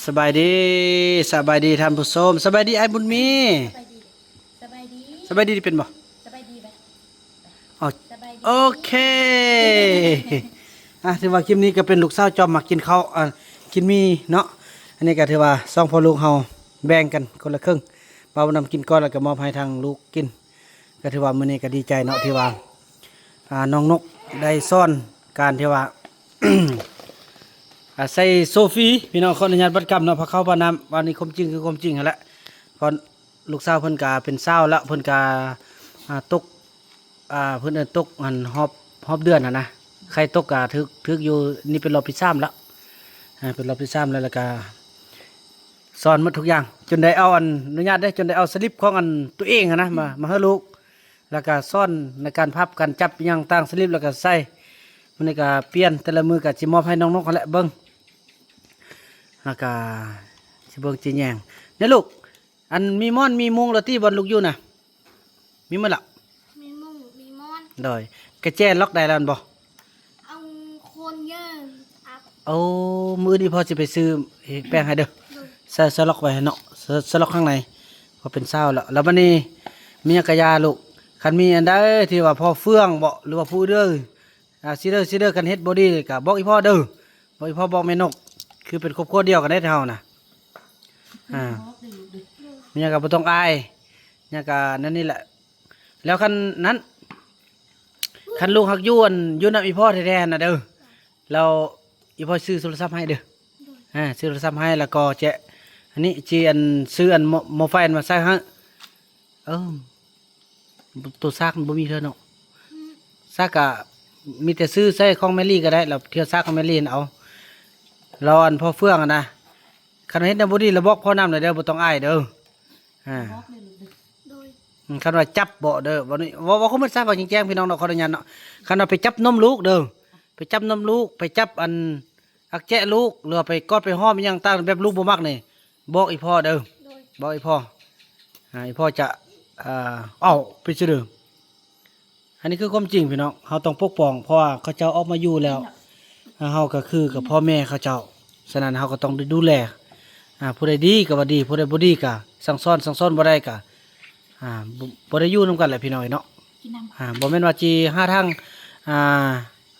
สบายดีสบายดีท่านผู้ชมสบายดีไอ้บุญมีสบายดีสบายดีเป็นบ่สบายดีไหมอ๋อสบายดีโอเคถือว่าคลิปนี้ก็เป็นลูกสาวจอมมากินข้าวกินมีเนาะอันนี้ก็ถือว่าสองพ่อลูกเฮาแบ่งกันคนละครึ่งป้าบุญนำกินก้อนแล้วก็มอบให้ทางลูกกินก็ถือว่ามื้อนี้ก็ดีใจเนาะที่ว่าน้องนกได้ซ่อนการที่ว่า ใส่โซฟีพี่น้องขออนุญาตบัดกรรมเนาะพอเข้าพานำวันนี้ความจริงคือความจริงหั่นแหละเพอลูกสาวเพิ่นกาเป็นสาวแล้วเพิ่นกาตกเพิ่นตกอันฮอบเดือนนะใครตกกาทึกอยู่นี่เป็นรอบที่3แล้วเป็นรอบที่3แล้วก็สอนหมดทุกอย่างจนได้เอาอนุญาตได้จนได้เอาสลิปของตัวเองนะมาให้ลูกแล้วก็สอนในการพับการจับอยังต่างสลิปแล้วก็ใส่มันนี่ก็เปลี่ยนแต่ละมือก็สิมอบให้น้องๆกันแหละเบิ่งแล้วก็สิเบิ่งสิแยงเด้อลูกอันมีม่อนมีมุงแล้วที่บอลลูกอยู่น่ะมีมั้ยล่ะมีมุ้งมีมอนโดยกระแจล็อกได้แล้วบ่เอาคนเยอะอัพเอามื้อนี้พอสิไปซื้อแป้งให้เด้อใส่ล็อกไว้ให้เนาะใส่ล็อกข้างในพอเป็นเช้าแล้วบัดนี้มีกระยาลูกคันมีอันใดที่ว่าพอเฟื่องบ่หรือว่าผู้เด้อซิเด้อกันเฮ็ดบ่ดีก็บอกอีพ่อเด้อบอกอีพ่อบอกแม่นกคือเป็นครอบครัวเดียวกันได้เท่าน่ะมีหยังก็บ่ต้องอายหยังก็นั่นนี่แหละแล้วคันลูกฮักอยู่อยู่นำอีพ่อแท้ๆน่ะเด้อเราอีพ่อซื้อโทรศัพท์ให้เด้อซื้อโทรศัพท์ให้แล้วก็จะอันนี้จีซื้อโมไฟล์มาใส่ให้ตัวซากมันบ่มีเท่าเนาะซากก็มีแต่ซื้อใส่ของแมรี่ก็ได้เราเที่ยวซากของแมรี่เอาเราพอเฟื่องนะคันเฮ็ดน้ำบ่ดีระบอกพ่อน้ำเลยเด้อบ่ต้องอายเด้อโดยคันว่าจับบ่เด้อบ่นี่ว่าเขามันทราบว่าจริงแจ้งพี่น้องเนาะขออนุญาตเนาะคันว่าไปจับนมลูกเด้อไปจับนมลูกไปจับอักแจะลูกหรือไปกอดไปห้อมยังต่างแบบลูกบ่มักนี่บอกอีพ่อเด้อบอกอีพ่ออีพ่อจะไปซื่อเด้ออันนี้คือความจริงพี่น้องเฮาต้องปกป้องเพราะว่าเขาเจ้าออกมาอยู่แล้วเฮาก็คือกับพ่อแม่เขาเจ้าฉะนั้นเฮาก็ต้องดูแลผู้ใดดีก็ว่าดีผู้ใดบ่ดีก็สั่งสอนบ่ได้ก็บ่ได้อยู่นำกันแหละพี่น้องเนาะบ่แม่นว่าสิหาทาง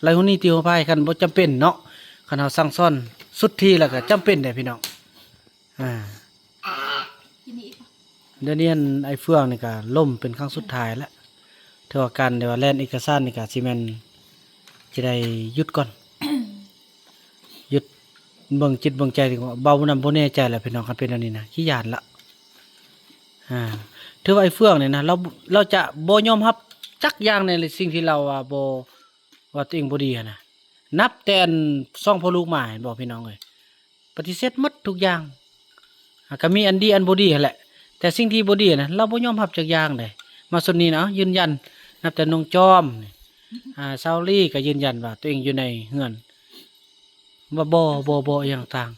ไล่หุ่นนี่ติวไปคันบ่จำเป็นเนาะคันเฮาสั่งสอนสุดที่แล้วก็จำเป็นเด้พี่น้องเดี๋ยวนี้ไอ้เฟื่องนี่ก็ล่มเป็นครั้งสุดท้ายแล้วเท่ากันเดี๋ยวแล่นเอกสารนี่ก็สิแม่นสิได้หยุดก่อน หยุดเบิ่งจิตเบิ่งใจดีกว่าเบานำบ่แน่ใจแหละพี่น้องคันเป็นอันนี้นะขี้ยานละถือว่าไอ้เฟื่องนี่นะเราจะบ่ยอมรับจักอย่างในสิ่งที่เราบ่ว่าตัวเองบ่ดีนะนับแต่ซ่องพ่อลูกมาเห็นบ่พี่น้องเอ้ยปฏิเสธหมดทุกอย่างก็มีอันดีอันบ่ดีนั่นแหละแต่สิ่งที่บ่ดีนะเราบ่ยอมรับจักอย่างใดมาส่วนนี้นะยืนยันนับแต่น้องจอมซาวลี่ก็ยืนยันว่าตัวเองอยู่ในเฮือนว่าบ่อย่างต่าง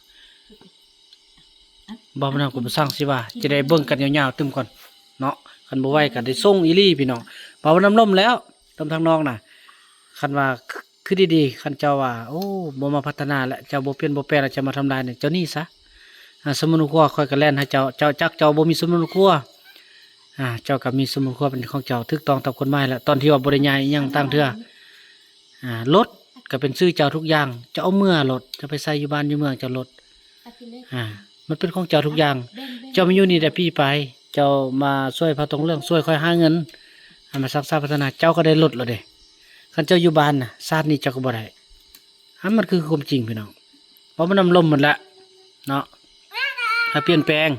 บ่มันก็บ่สร้างสิว่าจะได้เบิ่งกันยาวๆตึมก่อนเนาะคันบ่ไหวก็ได้ส่งอีหลีพี่น้องบ่าวน้ำล่มแล้วตำทางน้องน่ะคันว่าคือดีๆคันเจ้าว่าโอ้บ่มาพัฒนาแล้วเจ้าบ่เปลี่ยนบ่แปลงแล้วจะมาทำลายเนี่ยเจ้านี่ซะสมุนครัวค่อยก็แล่นให้เจ้าจักเจ้าบ่มีสมุนครัวเจ้าก็มีสมุนครัวเป็นของเจ้าถูกต้องตามกฎหมายแล้วตอนที่ว่าบ่ได้ย้ายอิหยังตั้งเทื่อรถก็เป็นชื่อเจ้าทุกอย่างจะเอาเมื่อรถจะไปใส่อยู่บ้านอยู่เมืองเจ้ารถมันเป็นของเจ้าทุกอย่างเจ้ามาอยู่นี่แต่พี่ไปเจ้ามาช่วยพระตรงเรื่องช่วยค่อยหาเงินมาสร้างสร้างพัฒนาเจ้าก็ได้รถแล้วเด้คันเจ้าอยู่บ้านน่ะชาตินี้เจ้าก็บ่ได้มันคือความจริงพี่น้องเพราะมันนำลมหมดละเนาะถ้าเปลี่ยนแปลง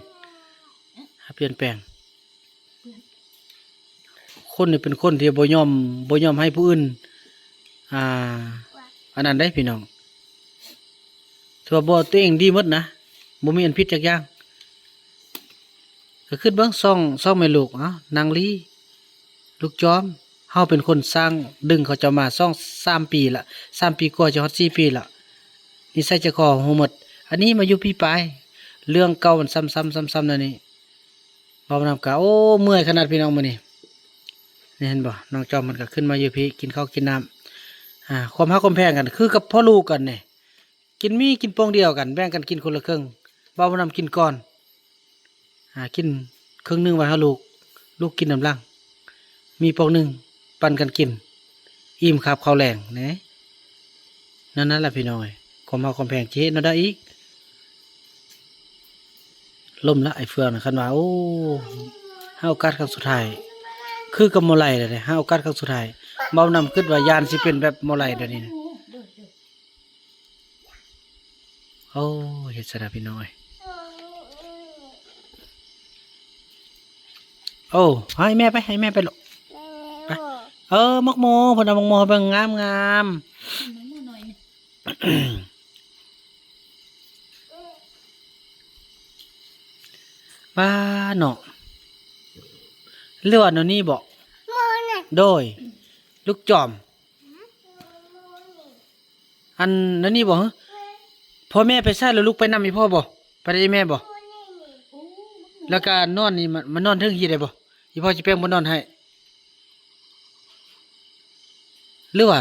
คนนี่เป็นคนที่บ่ยอมให้ผู้อื่นอันนั้นได้พี่น้องถือว่าบ่ตัวเองดีหมดนะบ่มีอันผิดจักอย่างก็ขึ้นเบิ่งซ่องแม่ลูกนางลีลูกจอมเฮาเป็นคนสร้างดึงเขาเจ้ามาซ่อง3 ปีละ3 ปีกว่าจะฮอด4 ปีละนิสัยจะคอฮู้หมดอันนี้มาอยู่พี่ปลายเรื่องเก่ามันซ้ำนั่นนี่บ่นำกะโอ้เมื่อยขนาดพี่น้องมื้อนี้นี่เห็นบ่น้องจอมมันก็ขึ้นมาอยู่พี่กินข้าวกินน้ำความฮักความแพงกันคือกับพ่อลูกกันเนี่ยกินมีกินโป่งเดียวกันแบ่งกันกินคนละครึ่ง บ่าวบ่นำกินก่อนกินครึ่งหนึงไว้ให้ลูกลูกกินน้ำลังมีปอกหนึงปันกันกินอิ่มครับข้าวแรงนะนั่นแหละพี่น้อยความเฮาความแพงสิเฮ็ดแนวใดอีกล่มละไอ้เฟืองน่ะคันว่าโอ้หาโอกาสครั้งสุดท้ายคือกับหมอไหลเลยเด้หาโอกาสครั้งสุดท้ายบ่าวนำคิดว่ายานสิเป็นแบบหมอไหลเดี๋ยวนี้นะโอ้เฮ็ดซะนะพี่น้อยโอ้ให้แม่ไปลูกไปมักโมเพิ่นเอามักโมให้เบิ่งงาม ป้าเนาะเลือดเนาะนี่บอกโดยลูกจอมอันนั้นนี่บอกพ่อแม่ไปใส่แล้วลูกไปนำอีพ่อบ่ไปได้แม่บ่แล้วก็นอนนี่มันนอนเทิงฮีได้บ่อีพ่อสิแปลงบ่นอนให้หรือว่า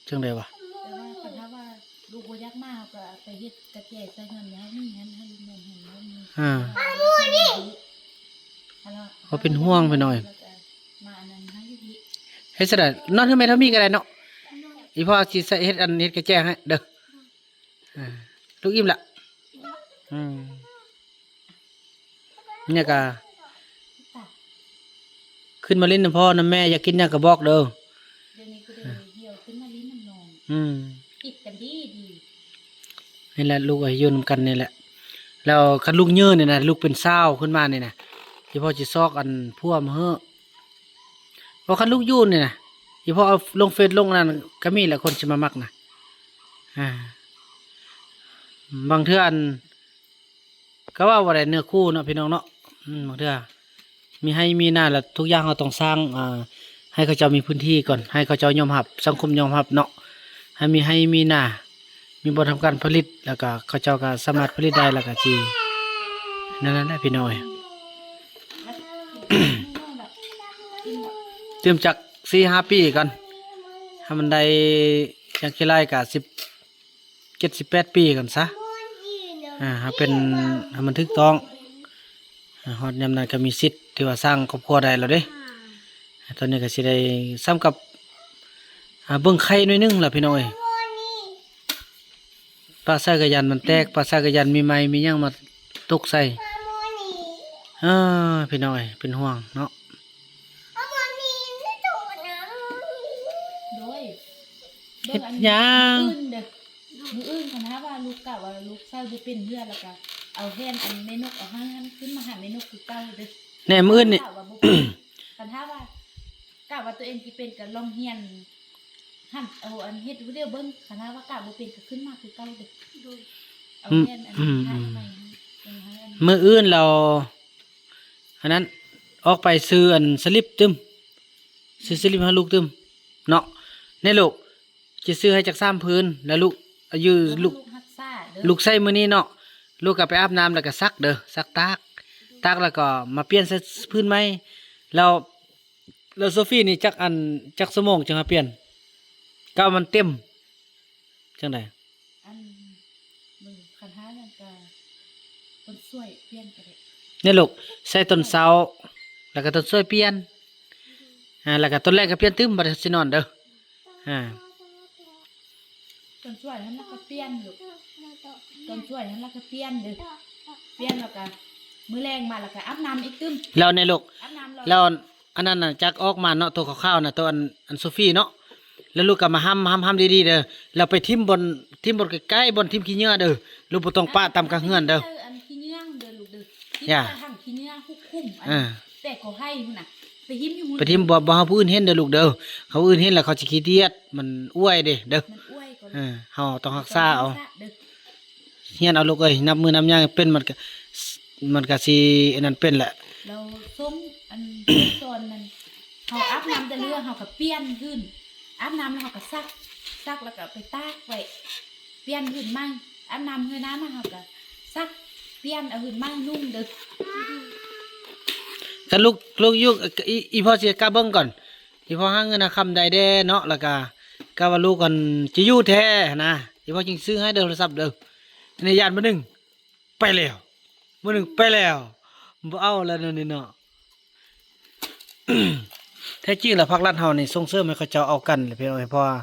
จังได๋วะ แต่ว่าคันถ้าว่าลูกบ่อยากมาเขาก็ไปเฮ็ดกระแจใส่เงินให้มีให้ลูกน้องให้แล้วมี เขาเป็นห่วงไปหน่อย มาอันนั้นให้ดี เฮ็ดซะได้นอนเท่าแม่เท่ามีก็ได้เนาะอีพ่อสิใส่เฮ็ดอันเฮ็ดกระแจให้เด้อลูกอิ่มละเนี่ยก็ขึ้นมาเล่นนำพ่อนำแม่อยากกินหยังก็บอกเด้อ เดี๋ยวนี้ก็ได้เหี่ยวขึ้นมาลิ้นน้ำนอง ติดกันดี นี่แหละลูกอายุนำกันนี่แหละแล้วคันลูกเยื้อนี่นะลูกเป็นเศร้าขึ้นมานี่นะที่พ่อสิซอกอันพ่วมเฮ้อพอคันลูกยุ่นนี่นะที่พ่อเอาลงเฟซลงนั่นก็มีแหละคนสิมามักนะบางเทื่ออันก็ว่าบ่ได้เนื้อคู่เนาะพี่น้องเนาะบางเทื่อมีให้มีหน้าแล้วทุกอย่างเราต้องสร้างให้เขาเจ้ามีพื้นที่ก่อนให้เขาเจ้ายอมรับสังคมยอมรับเนาะให้มีหน้ามีบ่ทำการผลิตแล้วก็เขาเจ้าก็สามารถผลิตได้แล้วก็สินั่นแหละพี่น้อย เตรียมจาก4-5 ปีกันให้มันได้อย่างกี่ไรก็17-18 ปีกันซะให้เป็นให้มันถูกต้องฮอดยามนั้นก็มีสิทธิ์ที่ว่าสร้างครอบครัวได้แล้วเด้ตอนนี้ก็สิได้ซ้ำกับเบิ่งไข่หน่อยนึงล่ะพี่น้อยปลาใส่กระยันมันแตกปลาใส่กระยันมีไม้มีหยังมาตกใส่พี่น้อยเป็นห่วงเนาะ โดย เฮ็ดหยัง มืออื่นคันถ้าว่าลูกกะว่าลูกเศร้าบ่เป็นเฮือแล้วก็เอาแฮนอันแม่นกเอาหันขึ้นมาหาแม่นกคือเก่าเด้อ แหน่มื้อนี่ กะว่าบ่เป็นคันถ้าว่ากะว่าตัวเองสิเป็นก็ลองเฮียนหั่นเอาอันเฮ็ดวิดีโอเบิ่งคันถ้าว่ากะบ่เป็นก็ขึ้นมาคือเก่าเด้อเอาแฮนอันถ่ายใหม่ให้อัน มื้ออื่นเราอันนั้นออกไปซื้ออันสลิปตึมซื้อสลิปให้ลูกตึมเนาะแน่ลูกจะซื้อให้จัก3พื้นแล้วลูกอายุลูก ฮักซ่าเด้อ ลูกใส่มื้อนี้เนาะลูกก็ไปอาบน้ำแล้วก็ซักเด้อซักตากแล้วก็มาเปลี่ยนใส่พื้นใหม่แล้วโซฟี่นี่จักชั่วโมงจังหาเปลี่ยนก็มันเต็มจังได๋ อันมือคันท้านั่นก็คนสวยเปลี่ยนก็ได้ เนี่ยลูกใส่ต้นเสาแล้วก็ต้นซอยเปลี่ยนแล้วก็ต้นแรกก็เปลี่ยนตึมบ่ได้สินอนเด้อคนสวยนั้นแล้วก็เปลี่ยนลูกคนสวยนั้นแล้วก็เปลี่ยนเด้อเปลี่ยนแล้วก็มื้อแรงมาแล้วก็อาบน้ำอีกตึม แล้วในลูก อาบน้ำ แล้วอันนั้นน่ะจักออกมาเนาะตัวขาวๆน่ะตัวอันโซฟี่เนาะแล้วลูกก็มาห้ำดีๆเด้อแล้วไปทิ่มบนใกล้ๆบนทิ่มขี้เหงื่อเด้อลูกบ่ต้องปะตามกะเฮือนเด้อ อันขี้เหงื่อเด้อลูกเด้อที่ ย่า ทางขี้เหงื่อคุ้มๆอันแต่ก็ให้พุ่นน่ะไปหิมอยู่หุ่น ไปทิ่มบ่ให้ผู้อื่นเห็นเด้อลูกเด้อเขาอื่นเห็นแล้วเขาสิขี้เกียจมันอ้วยเด้เด้อ มันอ้วยก็ เฮาต้องรักษาเอา เด้อ เฮียนเอาลูกเอ้ยนับมือนับย่างเป็นมันก็สิอันนั้นเป็นแหละ เราส้มอันตอนนั้นเฮาอาบน้ำแต่เรือเฮาก็เปลี่ยนขึ้นอาบน้ำแล้วเฮาก็ซักแล้วก็ไปตากไว้เปลี่ยนขึ้นมั่งอาบน้ำเฮือน้ำมาเฮาก็ซักเปลี่ยนเอาขึ้นมั่งนุ่งเด้อ ถ้าลูกอยู่อีพ่อสิกะเบิ่งก่อนอีพ่อหาเงินหาคำใดแด้เนาะแล้วก็กะว่าลูกก่อนจะอยู่แท้นะอีพ่อจึงซื้อให้เด้อโทรศัพท์เด้อในย่านบ่นึง ไปแล้วมื้อหนึงไปแล้วบ่เอาแล้วนั่นนี่เนาะ แท้จริงแล้วภาครัฐเฮานี่ส่งเสริมให้เขาเจ้าเอากันแหละพี่น้องเอ้ยเพราะว่า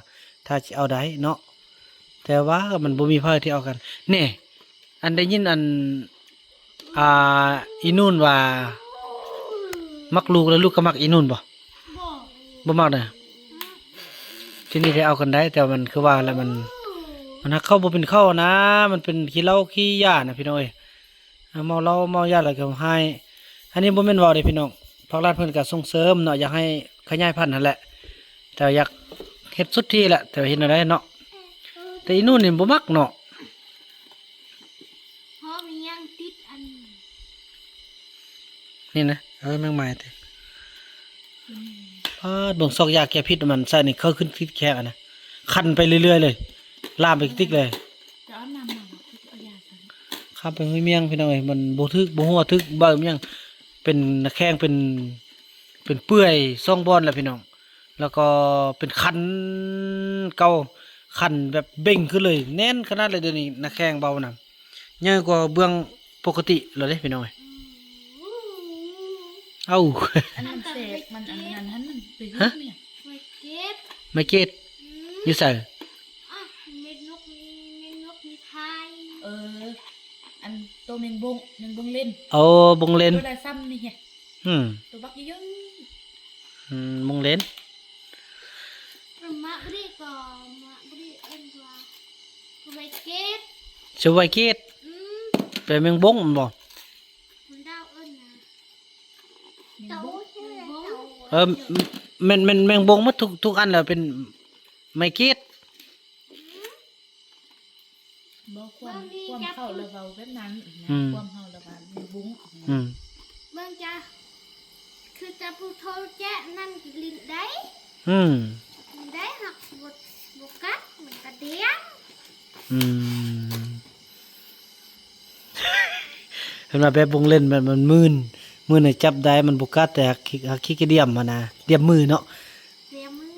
ถ้าสิเอาได้เนาะแต่ว่ามันบ่มีไผที่เอากันนี่อันได้ยินอันอ่าอีนู่นว่ามักลูกแล้วลูกก็มักอีนู่นบ่ บอก บ่มักน่ะทีนี้ได้เอากันได้แต่มันคือว่าแล้วมันหักเข้าบ่เป็นเข้านะ มันเป็นขี้เหล้าขี้ยานะพี่น้องเอ้ยเมาเหล้าเมายาแล้วก็ให้อันนี้บ่แม่นเว้าเด้พี่น้องภาครัฐเพิ่นก็ส่งเสริมเนาะอยากให้ขยายพันธุ์นั่นแหละแต่อยากเฮ็ดสุดที่แหละแต่เฮ็ดบ่ได้เนาะแต่อีนู่นนี่บ่มักเนาะ เพราะมียังติดอัน นี่นะแมงไม้ติพาดเบิ่งซอกยาแก้พิษมันใส่นี่เข้าขึ้นทิศแขกอะนะคันไปเรื่อยๆเลยลามไปติ๊กเลย จะเอาน้ำมาเอายาใส่ ข้ามไปห้วยเมียงพี่น้องเอ้ยมันบ่ทึกบ่ฮู้ว่าทึกบ่เมียงเป็นแข้งเป็นเปื่อยซ่องบอนแหละพี่น้อง แล้วก็เป็นคันเก่าคันแบบเบ่งขึ้นเลยแน่นขนาดเลยเดี๋ยวนี้นักแข้งเบาน่ะใหญ่กว่าเบื้องปกติเลยเด้พี่น้องเอ้ยเอ้า อันนั้นเสกมันอันนั้นมันไปยึดเนี่ย ไว้เก็บ ไม่เก็ตอยู่ไส อ่ะเม็ดนกมีไทย อันตัวแมงบงเล่น เอาบงเลน ตัวได้ซ้ำนี่ไง อืม ตัวบักเยอะ บงเลน มะบริก็มะบริเอิ้นว่าไว้เก็บ สวยเกต อืม ไปแมงบงมันบ่ คุณดาวเอิ้นนะ แมง เต่า บง ใช่ไหมเต่า แมงบงหมดทุกอันแล้วเป็นไม้เกต บ่ความเข้าระเบาแบบนั้นนะความเข้าระเบาแมงบง อืม เบิ่งจ้ะคือจะผู้โทรแจ้นั่นลิ้นได้ อืม ลิ้นได้หักบกัดเหมือนกระเดียง อืมเห็นว่าแบบบงเล่นมันมือน่ะจับได้มันบ่กัดแต่ขี้กระเดี่ยมมานะเดี่ยมมือเนาะ เดียมือ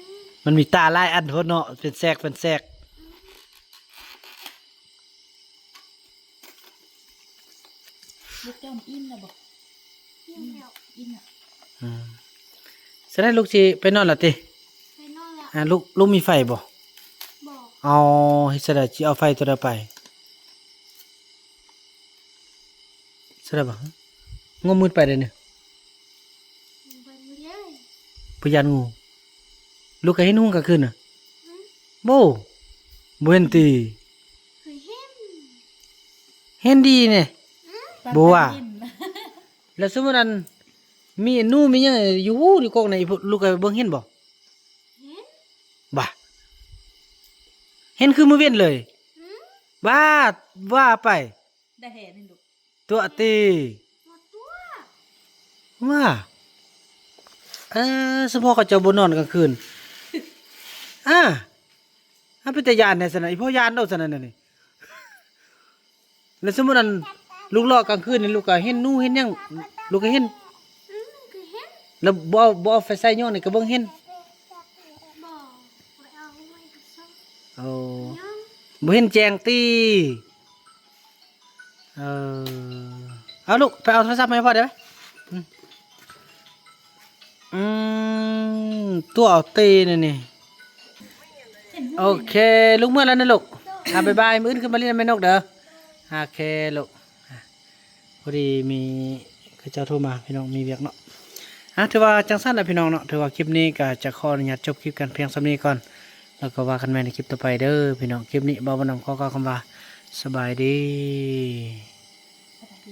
มันมีตาหลายอันโพดเนาะเป็นแทรก ลูกเจ้าอิ่มแล้วบ่ ยิ่งเดียว อิ่มอ่ะ อืมแสดงลูกสิไปนอนและติ ไปนอนละ ลูกมีไฟบ่ บอก เอาเฮ็ดซะได้สิเอาไฟตัวใดไปซะได้บ่งมมืดไปเด้อเนี่ย ไปมือเลย พยานงูลูกก็เห็นงูกลางคืนน่ะบ่เห็นติ เคยเห็น เห็นดีเนี่ย บัว อิ่ม แล้วสมมุติอันมีหนูมีหยังอยู่ในกอกไหนลูกก็เบิ่งเห็นบ่ เห็น บ่เห็นคือมื้อเว้นเลย อืม ว่าไป ได้แห่นี่ลูก ตัวติ หมดตัว ว่าเฉพาะเขาเจ้าบ่นอนกลางคืนเป็นแต่ยานแน่ซั่นน่ะอีพ่อยานเอาซั่นน่ะนี่แล้วสมมุติอันลูกรอกลางคืนนี่ลูกก็เห็นหนูเห็นหยังลูกก็เห็น เคยเห็น แล้วบ่เอาไฟใส่ย้อนนี่ก็เบิ่งเห็น บอกไปเอาไว้กับซ้ เอา ำย้อม บ่เห็นแจ้งติเอาลูกไปเอาโทรศัพท์มาให้พ่อได้ไหมอืตัวเอาตีนี่โอเคลูกเมื่อแล้วนะลูกบ๊ายบายมื้ออื่นขึ้นมาเรียนแม่นกเด้อโอเคลูกพอดีมีเขาเจ้าโทรมาพี่น้องมีเวียกเนาะถือว่าจังสั้นแหละพี่น้องเนาะถือว่าคลิปนี้ก็จะขออนุญาตจบคลิปกันเพียงส่ำนี้ก่อนแล้วก็ว่ากันใหม่ในคลิปต่อไปเด้อพี่น้องคลิปนี้บ่าวนำขอกล่าวคำว่าสบายดี